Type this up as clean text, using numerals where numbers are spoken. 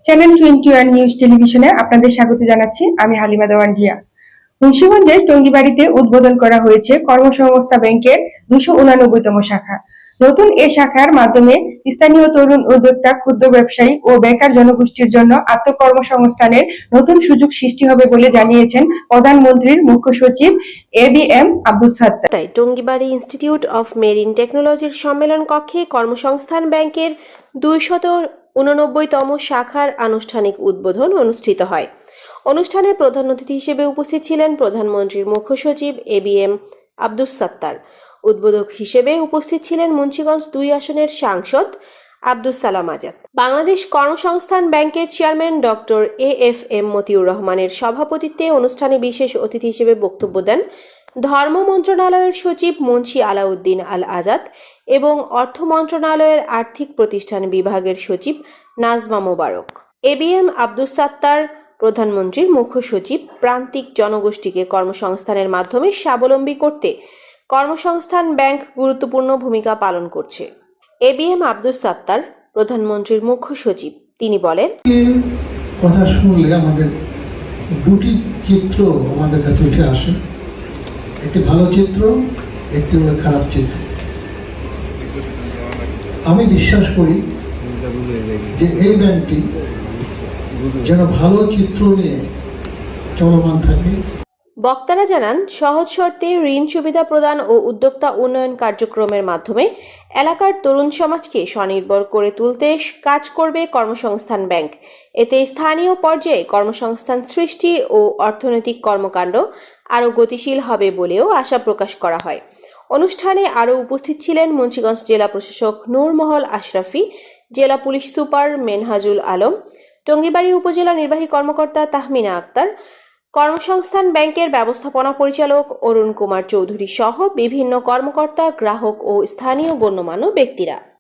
Channel 21 news টেলিভিশনে আপনাদের স্বাগত জানাচ্ছি। আমি হালিমা দেওয়ান রিয়া। মুন্সিগঞ্জের টঙ্গিবাড়িতে উদ্বোধন করা হয়েছে কর্মসংস্থান ব্যাংকের 289তম শাখা। নতুন এ শাখার মাধ্যমে স্থানীয় তরুণ উদ্যোক্তা, ক্ষুদ্র ব্যবসায়ী ও বেকার জনগোষ্ঠীর জন্য আত্মকর্মসংস্থানের নতুন সুযোগ সৃষ্টি হবে বলে জানিয়েছেন প্রধানমন্ত্রীর মুখ্য সচিব ABM Abdus Sattar. Tongibari institute of marine টেকনোলজির সম্মেলন কক্ষে কর্মসংস্থান ব্যাংকের 289তম শাখার আনুষ্ঠানিক উদ্বোধন অনুষ্ঠিত হয়। অনুষ্ঠানে প্রধান অতিথি হিসেবে উপস্থিত ছিলেন প্রধানমন্ত্রীর মুখ্য সচিব ABM আব্দুস সাত্তার। উদ্বোধক হিসেবে উপস্থিত ছিলেন মুন্সিগঞ্জ 2 আসনের সাংসদ আব্দুস সালাম আজাদ। বাংলাদেশ কর্মসংস্থান ব্যাংকের চেয়ারম্যান ডক্টর AFM মতিউর রহমানের সভাপতিত্বে অনুষ্ঠানে বিশেষ অতিথি হিসেবে বক্তব্য দেন ধর্ম মন্ত্রণালয়ের সচিব মুন্সি আলাউদ্দিন আল আজাদ এবং অর্থ মন্ত্রণালয়ের আর্থিক প্রতিষ্ঠান বিভাগের সচিব নাজমা মোবারক। ABM আব্দুস সাত্তার প্রধানমন্ত্রীর মুখ্য সচিব প্রান্তিক জনগোষ্ঠীকে কর্মসংস্থানের মাধ্যমে স্বাবলম্বী করতে কর্মসংস্থান ব্যাংক গুরুত্বপূর্ণ ভূমিকা পালন করছে। ABM আব্দুস সাত্তার প্রধানমন্ত্রীর মুখ্য সচিব, তিনি বলেন, কথা শুনলে আমাদের দুটি চিত্র আমাদের কাছে উঠে আসে। একটি ভালো চিত্র, একটি হলো খারাপ চিত্র। আমি বিশ্বাস করি যে এই ব্যাংকটি যেন ভালো চিত্র নিয়ে চলমান থাকে। বক্তারা জানান, সহজ শর্তে ঋণ সুবিধা প্রদান ও উদ্যোক্তা উন্নয়ন কার্যক্রমের মাধ্যমে এলাকার তরুণ সমাজকে স্বনির্ভর করে তুলতে কাজ করবে কর্মসংস্থান ব্যাংক। এতে স্থানীয় পর্যায়ে কর্মসংস্থান সৃষ্টি ও অর্থনৈতিক কর্মকাণ্ড আরও গতিশীল হবে বলেও আশা প্রকাশ করা হয়। অনুষ্ঠানে আরও উপস্থিত ছিলেন মুন্সিগঞ্জ জেলা প্রশাসক নূরমহল আশরাফি, জেলা পুলিশ সুপার মেনহাজুল আলম, টঙ্গিবাড়ি উপজেলা নির্বাহী কর্মকর্তা তাহমিনা আক্তার, কর্মসংস্থান ব্যাংকের ব্যবস্থাপনা পরিচালক অরুণ কুমার চৌধুরী সহ বিভিন্ন কর্মকর্তা, গ্রাহক ও স্থানীয় গণ্যমান্য ব্যক্তিরা।